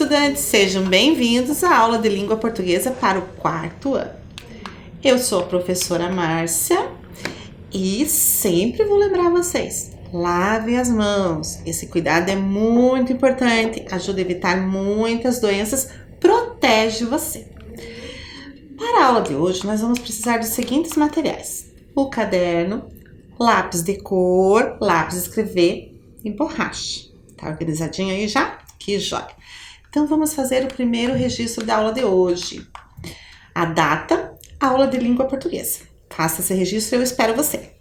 estudantes, sejam bem-vindos à aula de língua portuguesa para o 4º ano. Eu sou a professora Márcia e sempre vou lembrar vocês, lavem as mãos. Esse cuidado é muito importante, ajuda a evitar muitas doenças, protege você. Para a aula de hoje, nós vamos precisar dos seguintes materiais: o caderno, lápis de cor, lápis de escrever e borracha. Tá organizadinho aí já? Que joia! Então vamos fazer o primeiro registro da aula de hoje. A data, aula de língua portuguesa. Faça esse registro e eu espero você.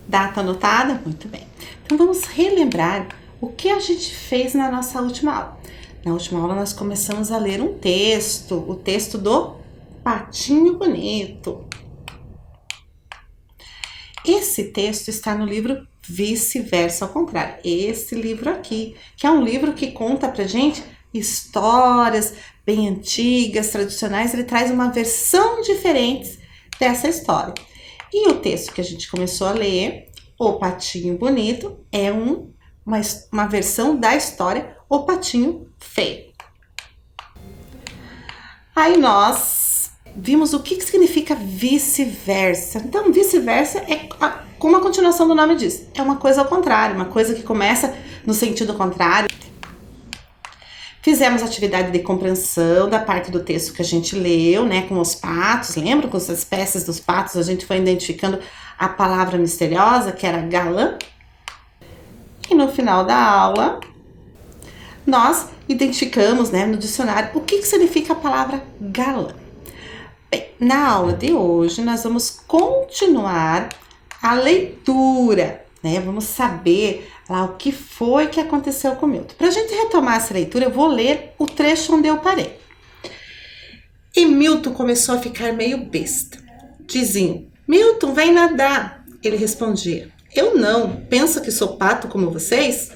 Data anotada? Muito bem. Então vamos relembrar o que a gente fez na nossa última aula. Na última aula nós começamos a ler um texto, o texto do Patinho Bonito. Esse texto está no livro Vice-Versa ao Contrário. Esse livro aqui, que é um livro que conta pra gente histórias bem antigas, tradicionais. Ele traz uma versão diferente dessa história. E o texto que a gente começou a ler, O Patinho Bonito, é uma versão da história O Patinho Feio. Aí nós vimos o que significa vice-versa. Então, vice-versa é, como a continuação do nome diz, é uma coisa ao contrário, uma coisa que começa no sentido contrário. Fizemos atividade de compreensão da parte do texto que a gente leu, né, com os patos. Lembra? Com as espécies dos patos, a gente foi identificando a palavra misteriosa, que era galã. E no final da aula, nós identificamos, né, no dicionário, o que significa a palavra galã. Bem, na aula de hoje, nós vamos continuar a leitura, né? Vamos saber lá o que foi que aconteceu com o Milton. Para a gente retomar essa leitura, eu vou ler o trecho onde eu parei. E Milton começou a ficar meio besta. Diziam: Milton, vem nadar. Ele respondia: eu não, pensa que sou pato como vocês?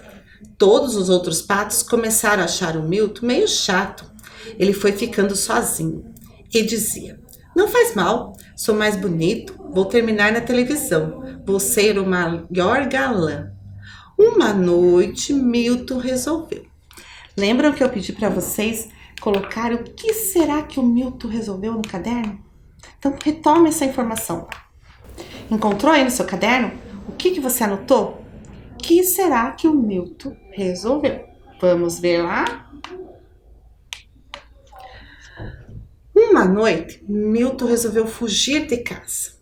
Todos os outros patos começaram a achar o Milton meio chato. Ele foi ficando sozinho e dizia: não faz mal, sou mais bonito, vou terminar na televisão, vou ser o maior galã. Uma noite, Milton resolveu. Lembram que eu pedi para vocês colocarem o que será que o Milton resolveu no caderno? Então, retome essa informação. Encontrou aí no seu caderno? O que você anotou? O que será que o Milton resolveu? Vamos ver lá? Uma noite, Milton resolveu fugir de casa.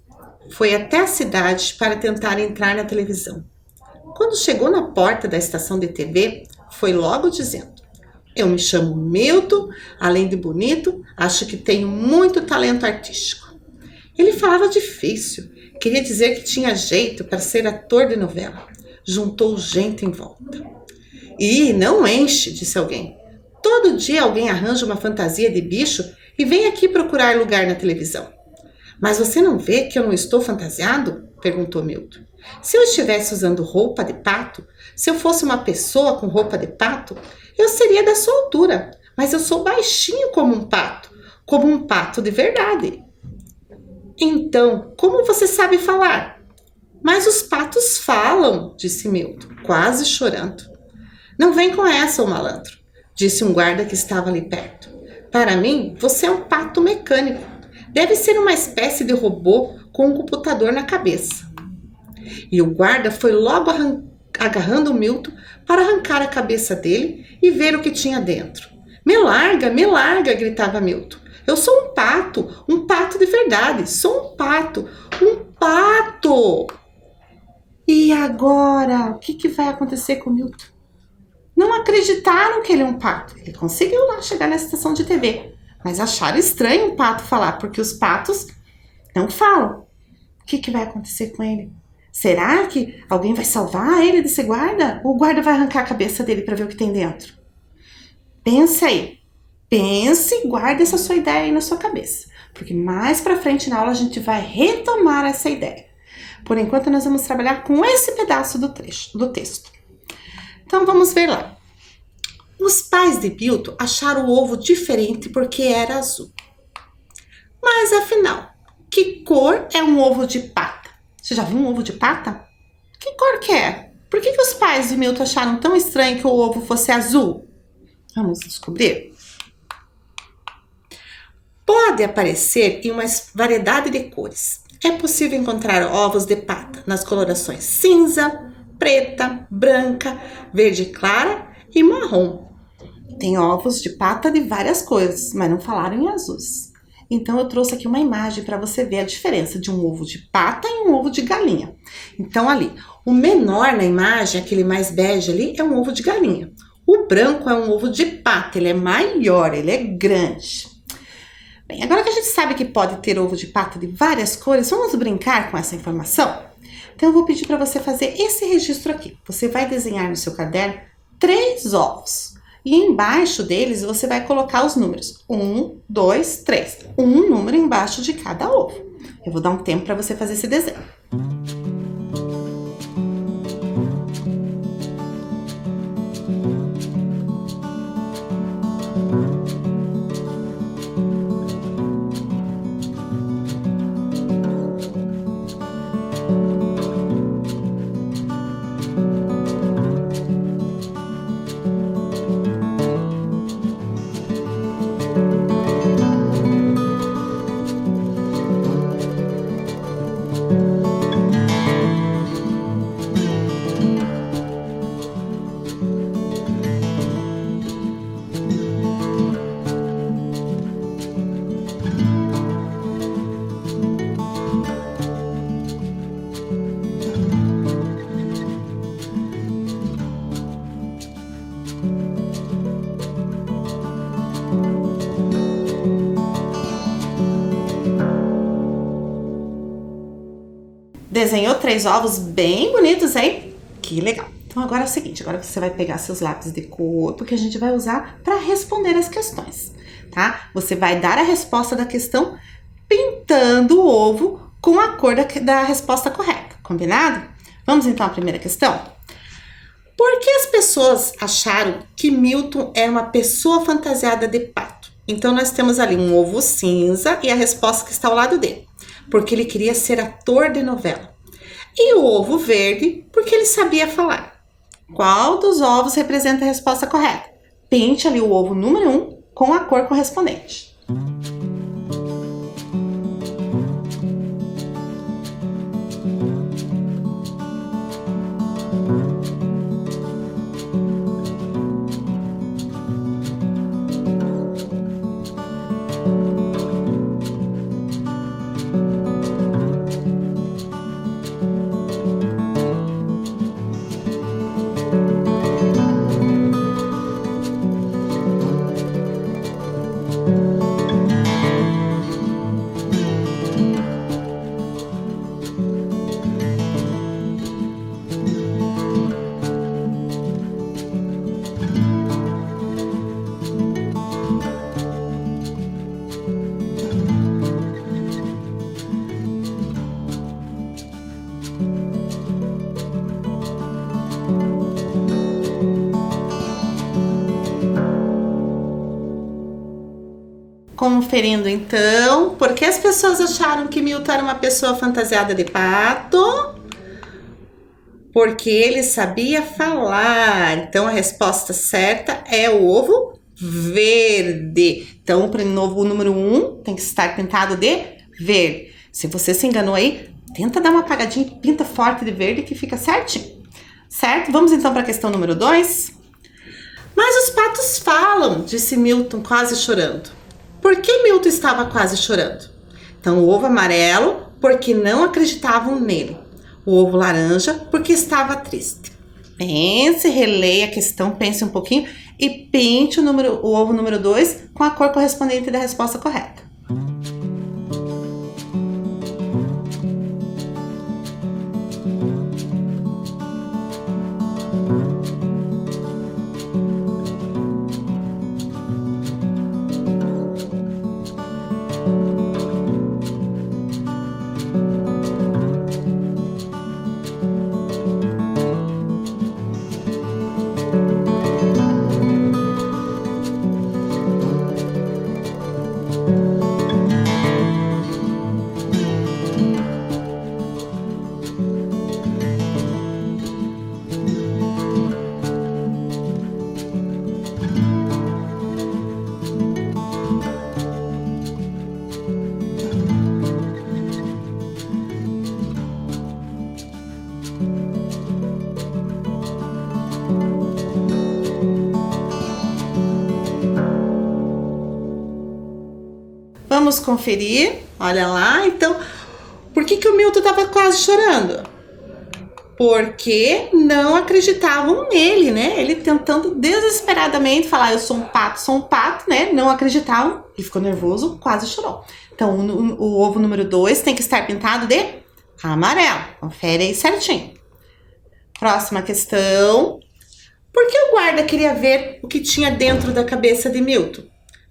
Foi até a cidade para tentar entrar na televisão. Quando chegou na porta da estação de TV, foi logo dizendo: eu me chamo Milton, além de bonito, acho que tenho muito talento artístico. Ele falava difícil, queria dizer que tinha jeito para ser ator de novela. Juntou gente em volta. E não enche, disse alguém. Todo dia alguém arranja uma fantasia de bicho e vem aqui procurar lugar na televisão. Mas você não vê que eu não estou fantasiado? Perguntou Milton. Se eu estivesse usando roupa de pato, se eu fosse uma pessoa com roupa de pato, eu seria da sua altura, mas eu sou baixinho como um pato de verdade. Então, como você sabe falar? Mas os patos falam, disse Milton, quase chorando. Não vem com essa, ô malandro, disse um guarda que estava ali perto. Para mim, você é um pato mecânico. Deve ser uma espécie de robô com um computador na cabeça. E o guarda foi logo agarrando o Milton para arrancar a cabeça dele e ver o que tinha dentro. me larga, gritava Milton. Eu sou um pato de verdade, sou um pato. E agora, o que vai acontecer com Milton? Não acreditaram que ele é um pato. Ele conseguiu lá chegar na estação de TV, mas acharam estranho um pato falar, porque os patos não falam. O que vai acontecer com ele? Será que alguém vai salvar ele desse guarda? Ou o guarda vai arrancar a cabeça dele para ver o que tem dentro? Pensa aí. Pense e guarde essa sua ideia aí na sua cabeça. Porque mais pra frente na aula a gente vai retomar essa ideia. Por enquanto nós vamos trabalhar com esse pedaço do texto. Então vamos ver lá. Os pais de Milton acharam o ovo diferente porque era azul. Mas afinal, que cor é um ovo de pata? Você já viu um ovo de pata? Que cor que é? Por que os pais de Milton acharam tão estranho que o ovo fosse azul? Vamos descobrir. Pode aparecer em uma variedade de cores. É possível encontrar ovos de pata nas colorações cinza, preta, branca, verde clara e marrom. Tem ovos de pata de várias cores, mas não falaram em azuis. Então eu trouxe aqui uma imagem para você ver a diferença de um ovo de pata e um ovo de galinha. Então ali, o menor na imagem, aquele mais bege ali, é um ovo de galinha. O branco é um ovo de pata, ele é maior, ele é grande. Bem, agora que a gente sabe que pode ter ovo de pata de várias cores, vamos brincar com essa informação? Então eu vou pedir para você fazer esse registro aqui. Você vai desenhar no seu caderno 3 ovos. E embaixo deles você vai colocar os números 1, 2, 3. Um número embaixo de cada ovo. Eu vou dar um tempo para você fazer esse desenho. Desenhou 3 ovos bem bonitos, hein? Que legal! Então agora é o seguinte, agora você vai pegar seus lápis de cor, porque a gente vai usar para responder as questões, tá? Você vai dar a resposta da questão pintando o ovo com a cor da resposta correta, combinado? Vamos então à primeira questão? Por que as pessoas acharam que Milton era uma pessoa fantasiada de pato? Então nós temos ali um ovo cinza e a resposta que está ao lado dele. Porque ele queria ser ator de novela. E o ovo verde, porque ele sabia falar. Qual dos ovos representa a resposta correta? Pinte ali o ovo número 1 com a cor correspondente. Conferindo então, por que as pessoas acharam que Milton era uma pessoa fantasiada de pato? Porque ele sabia falar. Então a resposta certa é o ovo verde. Então, para o número 1 tem que estar pintado de verde. Se você se enganou aí, tenta dar uma apagadinha, pinta forte de verde que fica certinho. Certo? Vamos então para a questão número 2. Mas os patos falam, disse Milton, quase chorando. Por que Milton estava quase chorando? Então, o ovo amarelo, porque não acreditavam nele. O ovo laranja, porque estava triste. Pense, releia a questão, pense um pouquinho e pinte o ovo número 2 com a cor correspondente da resposta correta. Vamos conferir, olha lá. Então, por que o Milton estava quase chorando? Porque não acreditavam nele, né? Ele tentando desesperadamente falar, eu sou um pato, né? Não acreditavam, ele ficou nervoso, quase chorou. Então, o ovo número 2 tem que estar pintado de amarelo. Confere aí certinho. Próxima questão. Por que o guarda queria ver o que tinha dentro da cabeça de Milton?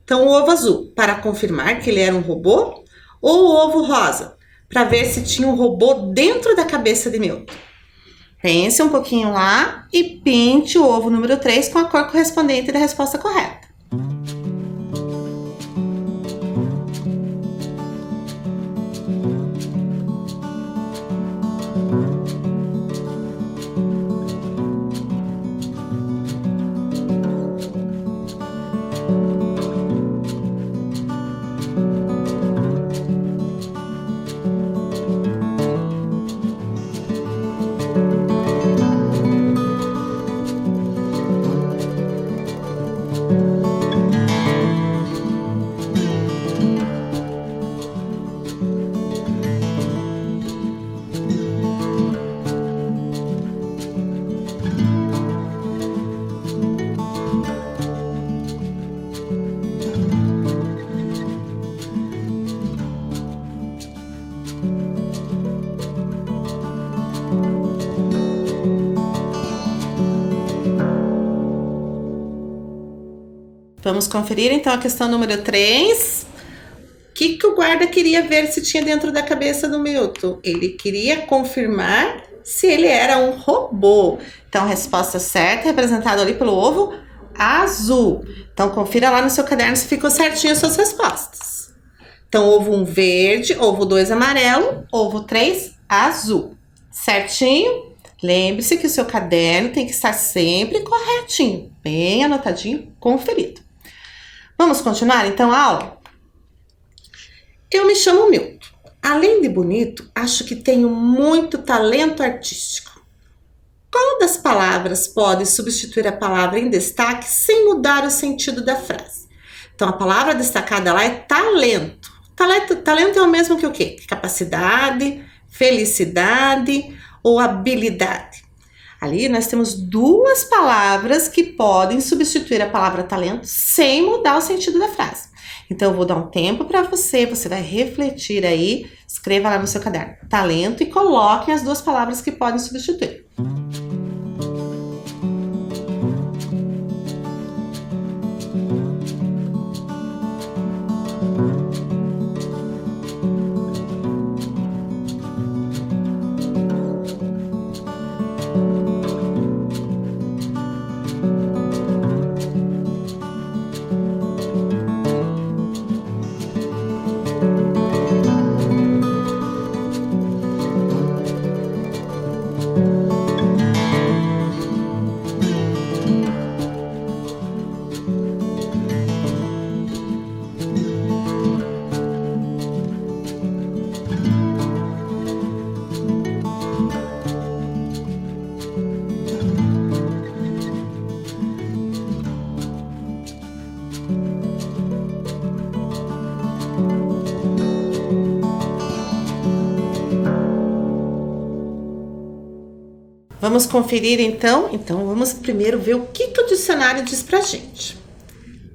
Então, o ovo azul, para confirmar que ele era um robô? Ou o ovo rosa, para ver se tinha um robô dentro da cabeça de Milton? Pense um pouquinho lá e pinte o ovo número 3 com a cor correspondente da resposta correta. Vamos conferir então a questão número 3. O que o guarda queria ver se tinha dentro da cabeça do Milton? Ele queria confirmar se ele era um robô. Então, a resposta certa é representada ali pelo ovo azul. Então, confira lá no seu caderno se ficou certinho as suas respostas. Então, ovo 1 verde, ovo 2 amarelo, ovo 3 azul. Certinho? Lembre-se que o seu caderno tem que estar sempre corretinho, bem anotadinho, conferido. Vamos continuar então a aula? Eu me chamo Milton. Além de bonito, acho que tenho muito talento artístico. Qual das palavras pode substituir a palavra em destaque sem mudar o sentido da frase? Então, a palavra destacada lá é talento. Talento é o mesmo que o quê? Capacidade, felicidade ou habilidade. Ali nós temos duas palavras que podem substituir a palavra talento sem mudar o sentido da frase. Então, eu vou dar um tempo para você vai refletir aí, escreva lá no seu caderno, talento, e coloque as duas palavras que podem substituir. Vamos conferir então? Então vamos primeiro ver o que o dicionário diz pra gente.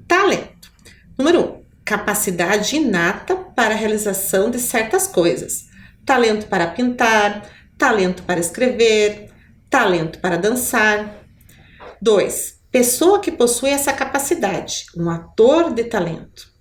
Talento. Número 1. Capacidade inata para a realização de certas coisas. Talento para pintar, talento para escrever, talento para dançar. 2. Pessoa que possui essa capacidade, um ator de talento.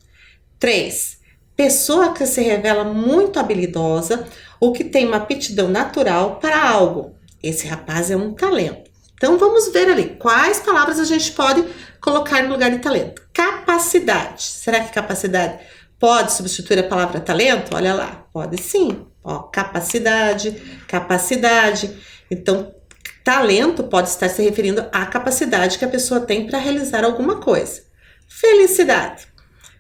3. Pessoa que se revela muito habilidosa ou que tem uma aptidão natural para algo. Esse rapaz é um talento. Então vamos ver ali quais palavras a gente pode colocar no lugar de talento. Capacidade. Será que capacidade pode substituir a palavra talento? Olha lá, pode sim. Ó, capacidade, capacidade. Então, talento pode estar se referindo à capacidade que a pessoa tem para realizar alguma coisa. Felicidade.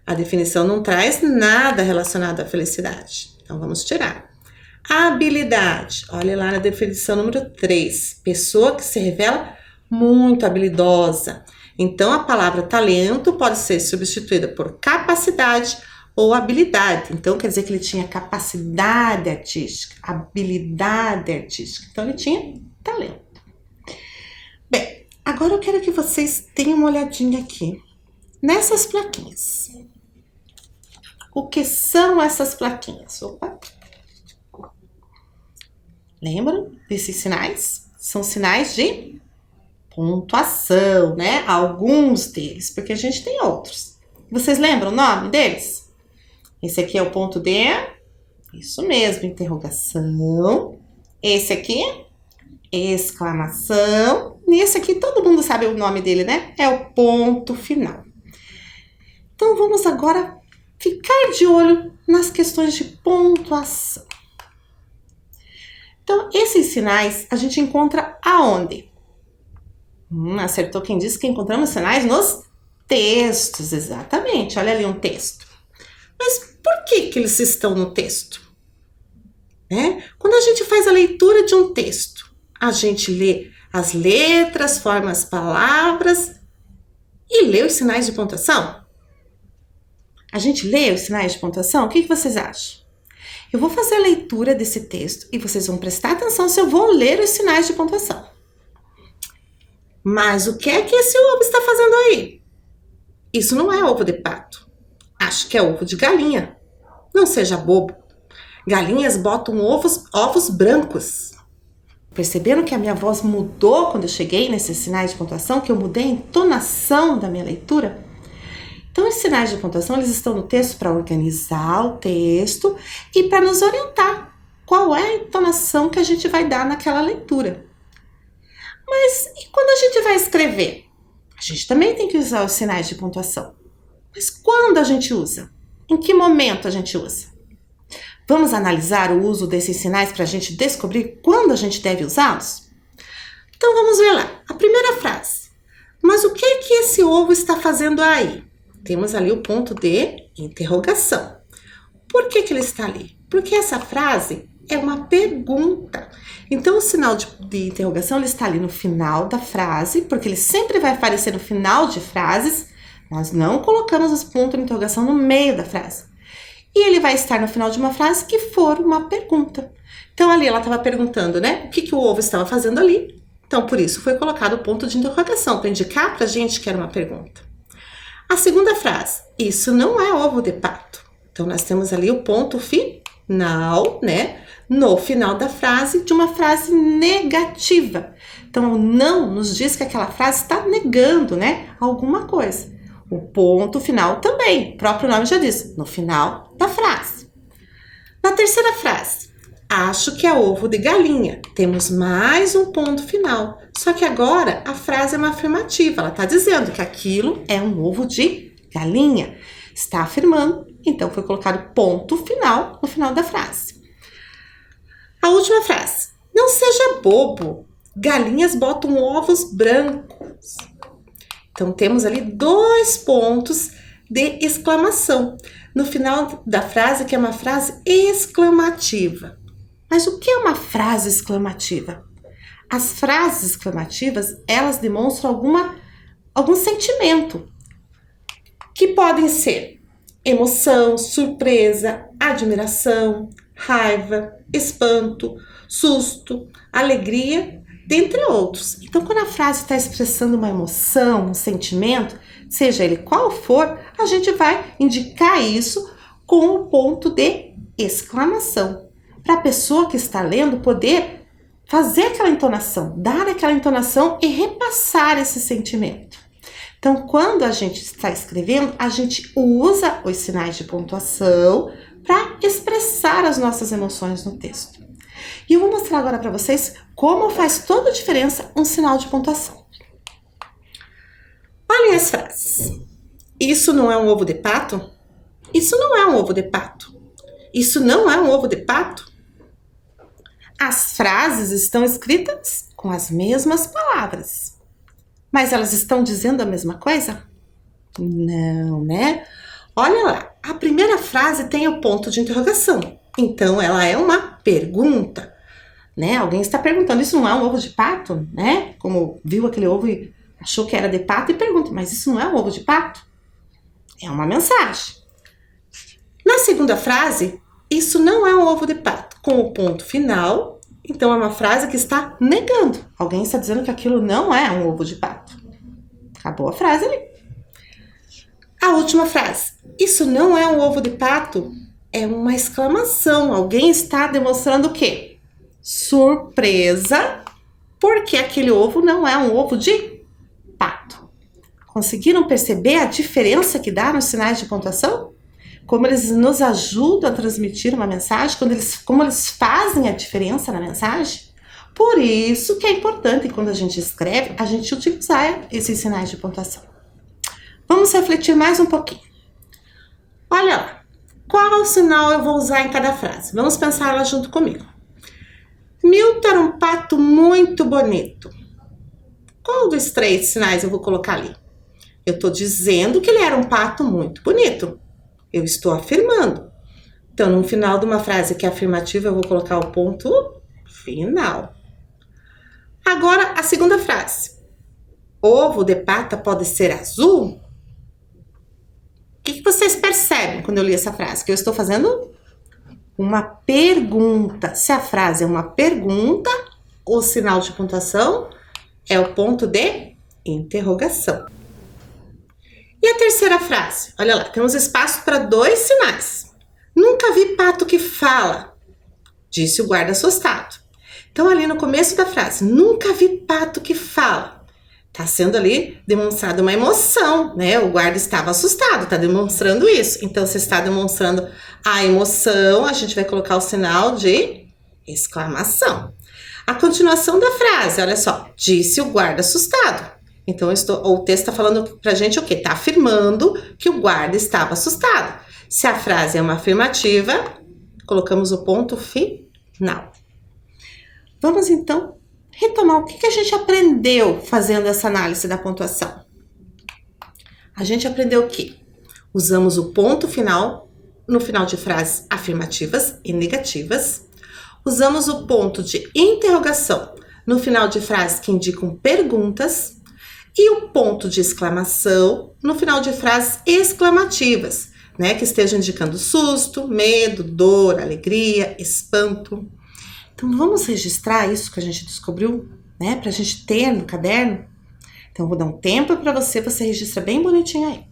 A definição não traz nada relacionado à felicidade. Então, vamos tirar. Habilidade. Olha lá na definição número 3. Pessoa que se revela muito habilidosa. Então, a palavra talento pode ser substituída por capacidade ou habilidade. Então, quer dizer que ele tinha capacidade artística, habilidade artística. Então, ele tinha talento. Bem, agora eu quero que vocês tenham uma olhadinha aqui nessas plaquinhas. O que são essas plaquinhas? Opa! Lembram desses sinais? São sinais de pontuação, né? Alguns deles, porque a gente tem outros. Vocês lembram o nome deles? Esse aqui é o ponto de... Isso mesmo, interrogação. Esse aqui, exclamação. E esse aqui, todo mundo sabe o nome dele, né? É o ponto final. Então, vamos agora ficar de olho nas questões de pontuação. Então, esses sinais a gente encontra aonde? Acertou quem disse que encontramos sinais nos textos, exatamente. Olha ali um texto. Mas por que eles estão no texto? Quando a gente faz a leitura de um texto, a gente lê as letras, forma as palavras e lê os sinais de pontuação? A gente lê os sinais de pontuação? O que vocês acham? Eu vou fazer a leitura desse texto e vocês vão prestar atenção se eu vou ler os sinais de pontuação. Mas o que é que esse ovo está fazendo aí? Isso não é ovo de pato. Acho que é ovo de galinha. Não seja bobo. Galinhas botam ovos brancos. Perceberam que a minha voz mudou quando eu cheguei nesses sinais de pontuação? Que eu mudei a entonação da minha leitura? Então, os sinais de pontuação, eles estão no texto para organizar o texto e para nos orientar qual é a entonação que a gente vai dar naquela leitura. Mas e quando a gente vai escrever? A gente também tem que usar os sinais de pontuação. Mas quando a gente usa? Em que momento a gente usa? Vamos analisar o uso desses sinais para a gente descobrir quando a gente deve usá-los? Então, vamos ver lá. A primeira frase. Mas o que é que esse ovo está fazendo aí? Temos ali o ponto de interrogação. Por que ele está ali? Porque essa frase é uma pergunta. Então, o sinal de interrogação ele está ali no final da frase, porque ele sempre vai aparecer no final de frases. Nós não colocamos os pontos de interrogação no meio da frase. E ele vai estar no final de uma frase que for uma pergunta. Então, ali ela estava perguntando, né? O que o ovo estava fazendo ali? Então, por isso foi colocado o ponto de interrogação, para indicar para a gente que era uma pergunta. A segunda frase, isso não é ovo de pato. Então, nós temos ali o ponto final, né? No final da frase, de uma frase negativa. Então, o não nos diz que aquela frase está negando, né? Alguma coisa. O ponto final também, o próprio nome já diz, no final da frase. Na terceira frase, acho que é ovo de galinha. Temos mais um ponto final. Só que agora a frase é uma afirmativa. Ela está dizendo que aquilo é um ovo de galinha. Está afirmando, então foi colocado ponto final no final da frase. A última frase. Não seja bobo. Galinhas botam ovos brancos. Então temos ali 2 pontos de exclamação. No final da frase, que é uma frase exclamativa. Mas o que é uma frase exclamativa? As frases exclamativas, elas demonstram algum sentimento, que podem ser emoção, surpresa, admiração, raiva, espanto, susto, alegria dentre outros. Então, quando a frase está expressando uma emoção, um sentimento, seja ele qual for, a gente vai indicar isso com o ponto de exclamação, para a pessoa que está lendo poder fazer aquela entonação, dar aquela entonação e repassar esse sentimento. Então, quando a gente está escrevendo, a gente usa os sinais de pontuação para expressar as nossas emoções no texto. E eu vou mostrar agora para vocês como faz toda a diferença um sinal de pontuação. Olhem as frases. Isso não é um ovo de pato? Isso não é um ovo de pato. Isso não é um ovo de pato. As frases estão escritas com as mesmas palavras. Mas elas estão dizendo a mesma coisa? Não, né? Olha lá, a primeira frase tem o ponto de interrogação. Então, ela é uma pergunta, né? Alguém está perguntando, isso não é um ovo de pato, né? Como viu aquele ovo e achou que era de pato e pergunta, mas isso não é um ovo de pato? É uma mensagem. Na segunda frase, isso não é um ovo de pato, com o ponto final. Então, é uma frase que está negando. Alguém está dizendo que aquilo não é um ovo de pato. Acabou a frase ali. A última frase. Isso não é um ovo de pato. É uma exclamação. Alguém está demonstrando o quê? Surpresa, porque aquele ovo não é um ovo de pato. Conseguiram perceber a diferença que dá nos sinais de pontuação? Como eles nos ajudam a transmitir uma mensagem, como eles fazem a diferença na mensagem. Por isso que é importante, quando a gente escreve, a gente utilizar esses sinais de pontuação. Vamos refletir mais um pouquinho. Olha lá, qual sinal eu vou usar em cada frase? Vamos pensar ela junto comigo. Milton era um pato muito bonito. Qual dos 3 sinais eu vou colocar ali? Eu estou dizendo que ele era um pato muito bonito. Eu estou afirmando. Então, no final de uma frase que é afirmativa, eu vou colocar o ponto final. Agora, a segunda frase. Ovo de pata pode ser azul? O que vocês percebem quando eu li essa frase? Que eu estou fazendo uma pergunta. Se a frase é uma pergunta, o sinal de pontuação é o ponto de interrogação. E a terceira frase? Olha lá, temos espaço para 2 sinais. Nunca vi pato que fala, disse o guarda assustado. Então, ali no começo da frase, nunca vi pato que fala. Está sendo ali demonstrada uma emoção, né? O guarda estava assustado, está demonstrando isso. Então, se está demonstrando a emoção, a gente vai colocar o sinal de exclamação. A continuação da frase, olha só, disse o guarda assustado. Então, o texto está falando pra gente o quê? Está afirmando que o guarda estava assustado. Se a frase é uma afirmativa, colocamos o ponto final. Vamos, então, retomar o que a gente aprendeu fazendo essa análise da pontuação. A gente aprendeu o quê? Usamos o ponto final no final de frases afirmativas e negativas. Usamos o ponto de interrogação no final de frases que indicam perguntas. E o ponto de exclamação no final de frases exclamativas, né? Que estejam indicando susto, medo, dor, alegria, espanto. Então, vamos registrar isso que a gente descobriu, né? Pra gente ter no caderno. Então, eu vou dar um tempo para você registra bem bonitinho aí.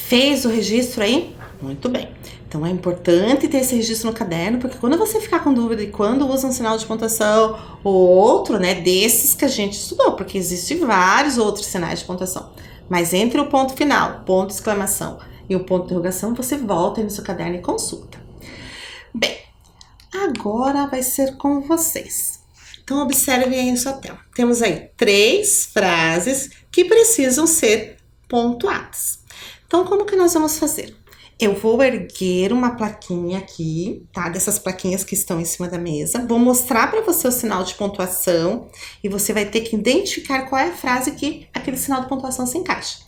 Fez o registro aí? Muito bem. Então é importante ter esse registro no caderno, porque quando você ficar com dúvida de quando usa um sinal de pontuação ou outro, né, desses que a gente estudou, porque existem vários outros sinais de pontuação. Mas entre o ponto final, ponto de exclamação e o ponto de interrogação, você volta aí no seu caderno e consulta. Bem, agora vai ser com vocês. Então observem aí em sua tela. Temos aí 3 frases que precisam ser pontuadas. Então como que nós vamos fazer? Eu vou erguer uma plaquinha aqui, tá? Dessas plaquinhas que estão em cima da mesa. Vou mostrar para você o sinal de pontuação e você vai ter que identificar qual é a frase que aquele sinal de pontuação se encaixa.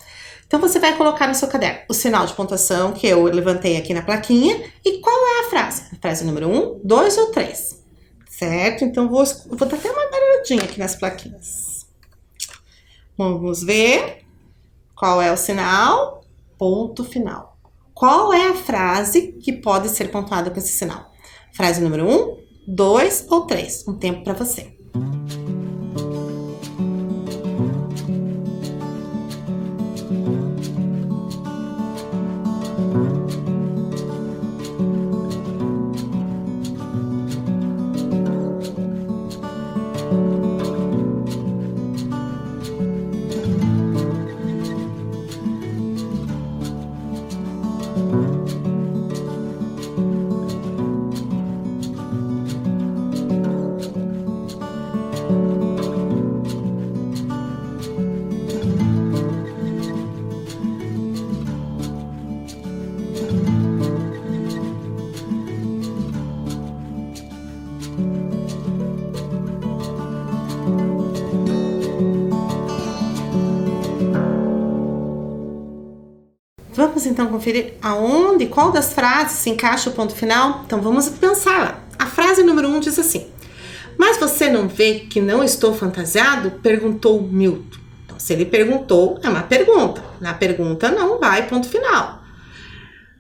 Então, você vai colocar no seu caderno o sinal de pontuação que eu levantei aqui na plaquinha e qual é a frase? A frase número 1, 2 ou 3? Certo? Então, vou dar até uma barulhadinha aqui nas plaquinhas. Vamos ver qual é o sinal? Ponto final. Qual é a frase que pode ser pontuada com esse sinal? Frase número 1, 2 ou 3? Um tempo para você. Vamos então conferir aonde, qual das frases se encaixa o ponto final? Então vamos pensar lá. A frase número 1 diz assim: mas você não vê que não estou fantasiado? Perguntou Milton. Então, se ele perguntou, é uma pergunta. Na pergunta não vai ponto final.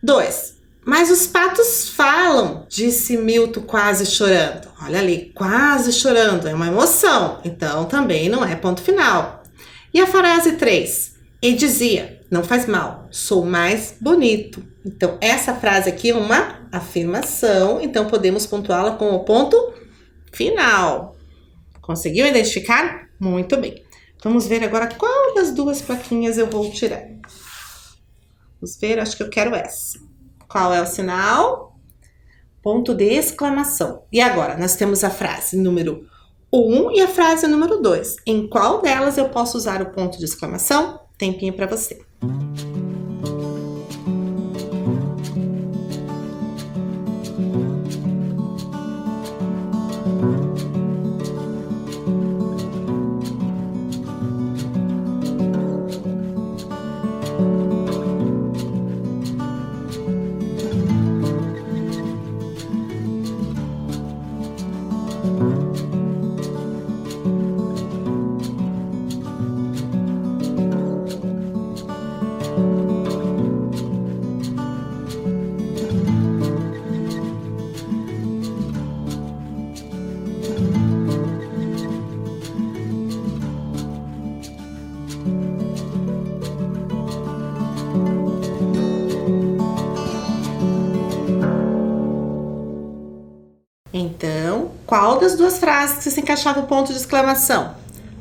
2. Mas os patos falam, disse Milton quase chorando. Olha ali, quase chorando, é uma emoção. Então também não é ponto final. E a frase 3? E dizia: não faz mal, sou mais bonito. Então, essa frase aqui é uma afirmação, então podemos pontuá-la com o ponto final. Conseguiu identificar? Muito bem. Vamos ver agora qual das duas plaquinhas eu vou tirar. Vamos ver, acho que eu quero essa. Qual é o sinal? Ponto de exclamação. E agora, nós temos a frase número 1 e a frase número 2. Em qual delas eu posso usar o ponto de exclamação? Tempinho para você. Então, qual das duas frases que se encaixava o ponto de exclamação?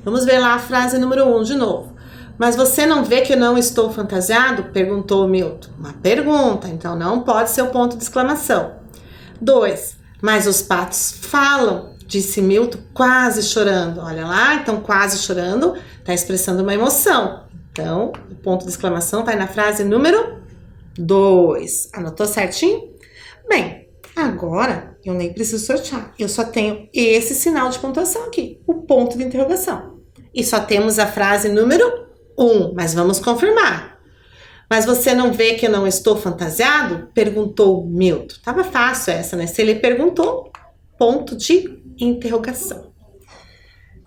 Vamos ver lá a frase número 1 de novo. Mas você não vê que eu não estou fantasiado? Perguntou Milton. Uma pergunta, então não pode ser o ponto de exclamação. 2. Mas os patos falam, disse Milton quase chorando. Olha lá, então quase chorando está expressando uma emoção. Então, o ponto de exclamação vai na frase número 2. Anotou certinho? Bem, agora eu nem preciso sortear. Eu só tenho esse sinal de pontuação aqui, o ponto de interrogação. E só temos a frase número 1, mas vamos confirmar. Mas você não vê que eu não estou fantasiado? Perguntou Milton. Tava fácil essa, né? Se ele perguntou, ponto de interrogação.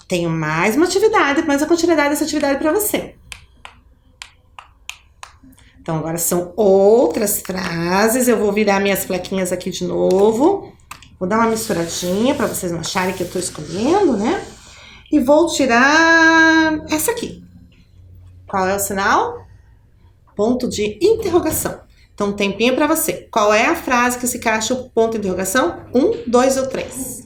Tenho mais uma atividade, mais a continuidade dessa atividade para você. Então, agora são outras frases. Eu vou virar minhas plaquinhas aqui de novo. Vou dar uma misturadinha para vocês não acharem que eu tô escolhendo, né? E vou tirar essa aqui. Qual é o sinal? ponto de interrogação. Então, um tempinho para você. Qual é a frase que se encaixa o ponto de interrogação? 1, 2 ou 3?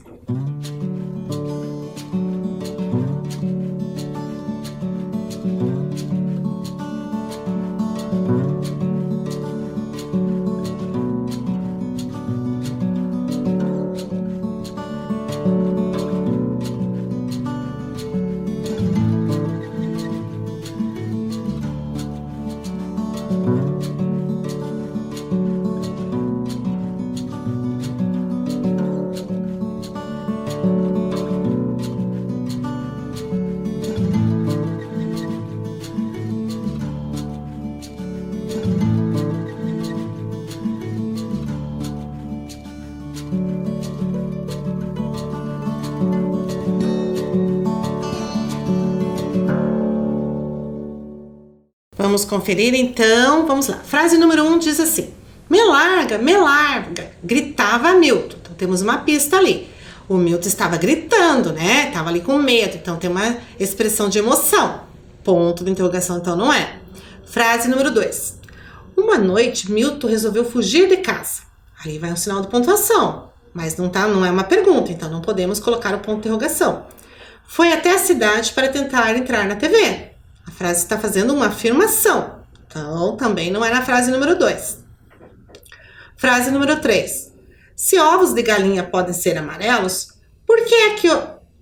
Vamos conferir então, vamos lá. Frase número 1 diz assim: me larga, gritava Milton. Então temos uma pista ali. O Milton estava gritando, né? Estava ali com medo, então tem uma expressão de emoção. Ponto de interrogação, então não é. Frase número 2. Uma noite, Milton resolveu fugir de casa. Ali vai um sinal de pontuação, mas não é uma pergunta, então não podemos colocar o ponto de interrogação. Foi até a cidade para tentar entrar na TV. A frase está fazendo uma afirmação, então também não é na frase número 2. Frase número 3. Se ovos de galinha podem ser amarelos, por que é que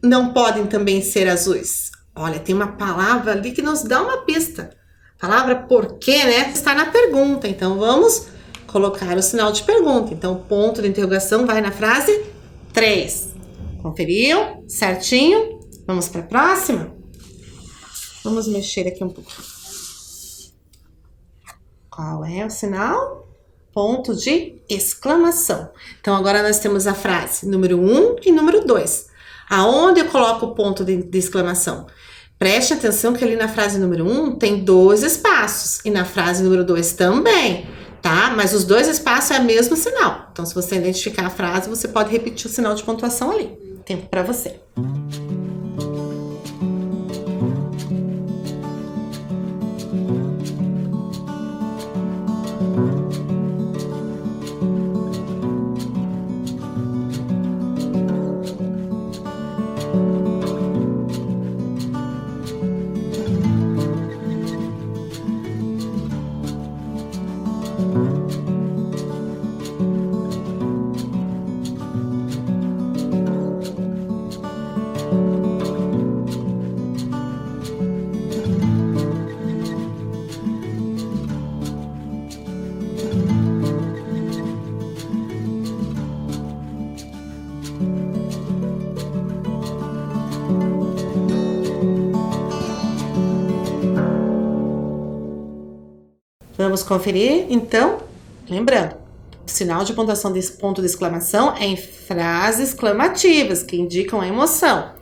não podem também ser azuis? Olha, tem uma palavra ali que nos dá uma pista. A palavra porquê, né, está na pergunta, então vamos colocar o sinal de pergunta. Então o ponto de interrogação vai na frase 3. Conferiu? Certinho? Vamos para a próxima? Vamos mexer aqui um pouco. Qual é o sinal? Ponto de exclamação. Então, agora nós temos a frase número 1 e número 2. Aonde eu coloco o ponto de exclamação? Preste atenção que ali na frase número 1 tem 2 espaços. E na frase número 2 também, tá? Mas os 2 espaços é o mesmo sinal. Então, se você identificar a frase, você pode repetir o sinal de pontuação ali. Tempo para você. Vamos conferir, então, lembrando, o sinal de pontuação desse ponto de exclamação é em frases exclamativas, que indicam a emoção.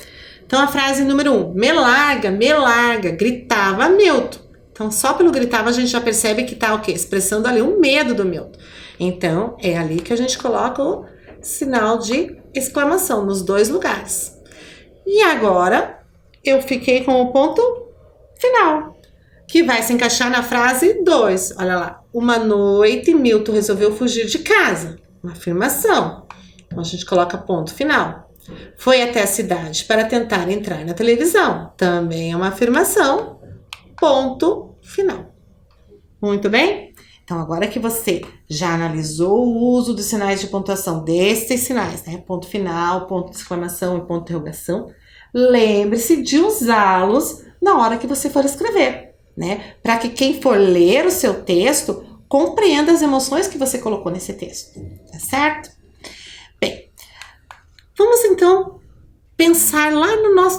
Então, a frase número 1, me larga, gritava Milton. Então, só pelo gritava a gente já percebe que tá o quê? Expressando ali o medo do Milton. Então, é ali que a gente coloca o sinal de exclamação, nos 2 lugares. E agora, eu fiquei com o ponto final, que vai se encaixar na frase 2. Olha lá. Uma noite, Milton resolveu fugir de casa. Uma afirmação. Então, a gente coloca ponto final. Foi até a cidade para tentar entrar na televisão. Também é uma afirmação. Ponto final. Muito bem? Então, agora que você já analisou o uso dos sinais de pontuação, desses sinais, né? Ponto final, ponto de exclamação e ponto de interrogação, lembre-se de usá-los na hora que você for escrever, né? Para que quem for ler o seu texto compreenda as emoções que você colocou nesse texto, tá certo? Bem, vamos então pensar lá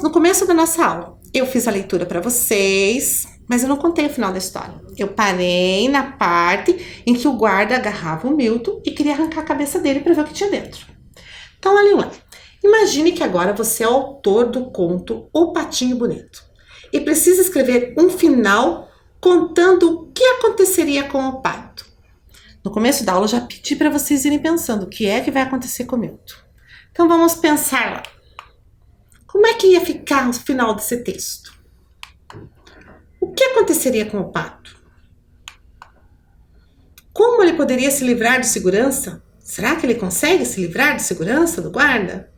no começo da nossa aula. Eu fiz a leitura para vocês, mas eu não contei o final da história. Eu parei na parte em que o guarda agarrava o Milton e queria arrancar a cabeça dele para ver o que tinha dentro. Então, olhem lá. Imagine que agora você é o autor do conto O Patinho Bonito e precisa escrever um final contando o que aconteceria com o pato. No começo da aula eu já pedi para vocês irem pensando o que é que vai acontecer com o Milton. Então vamos pensar lá. Como é que ia ficar o final desse texto? O que aconteceria com o pato? ele poderia se livrar de segurança? Será que ele consegue se livrar de segurança do guarda?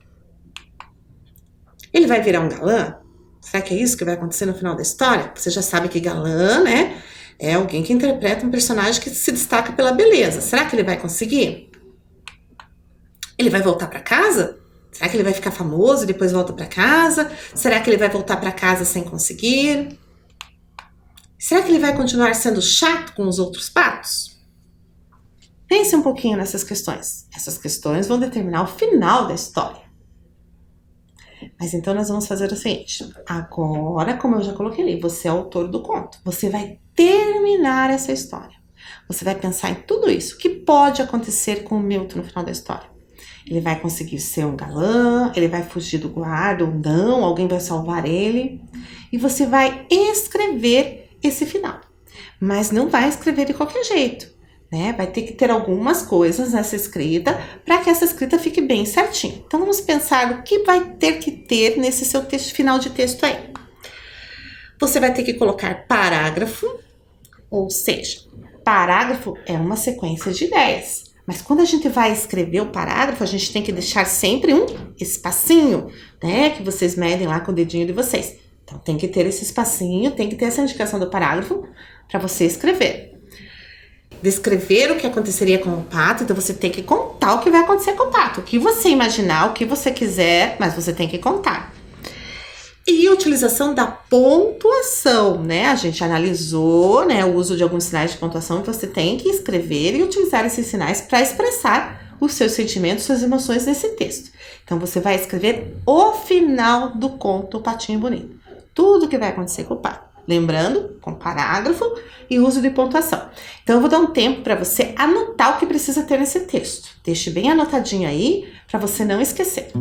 Ele vai virar um galã? Será que é isso que vai acontecer no final da história? Você já sabe que galã, né, é alguém que interpreta um personagem que se destaca pela beleza. Será que ele vai conseguir? Ele vai voltar para casa? Será que ele vai ficar famoso e depois volta para casa? Será que ele vai voltar para casa sem conseguir? Será que ele vai continuar sendo chato com os outros patos? Pense um pouquinho nessas questões. Essas questões vão determinar o final da história. Mas então nós vamos fazer o seguinte. Agora, como eu já coloquei ali, você é o autor do conto. Você vai terminar essa história. Você vai pensar em tudo isso. O que pode acontecer com o Milton no final da história? Ele vai conseguir ser um galã? Ele vai fugir do guarda ou não? Alguém vai salvar ele? E você vai escrever esse final. Mas não vai escrever de qualquer jeito, né? Vai ter que ter algumas coisas nessa escrita para que essa escrita fique bem certinho. Então vamos pensar o que vai ter que ter nesse seu texto, final de texto aí. Você vai ter que colocar parágrafo, ou seja, parágrafo é uma sequência de ideias. Mas quando a gente vai escrever o parágrafo, a gente tem que deixar sempre um espacinho, né? Que vocês medem lá com o dedinho de vocês. Então tem que ter esse espacinho, tem que ter essa indicação do parágrafo para você escrever. Descrever o que aconteceria com o pato, então você tem que contar o que vai acontecer com o pato. O que você imaginar, o que você quiser, mas você tem que contar. E a utilização da pontuação, né? A gente analisou, né, o uso de alguns sinais de pontuação que você tem que escrever e utilizar esses sinais para expressar os seus sentimentos, suas emoções nesse texto. Então você vai escrever o final do conto O Patinho Bonito. Tudo que vai acontecer com o pato. Lembrando, com parágrafo e uso de pontuação. Então eu vou dar um tempo para você anotar o que precisa ter nesse texto. Deixe bem anotadinho aí para você não esquecer.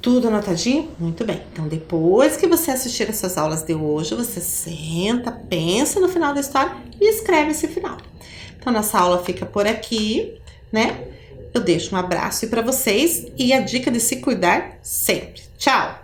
Tudo anotadinho? Muito bem. Então, depois que você assistir essas aulas de hoje, você senta, pensa no final da história e escreve esse final. Então, nossa aula fica por aqui, né? Eu deixo um abraço para vocês e a dica de se cuidar sempre. Tchau!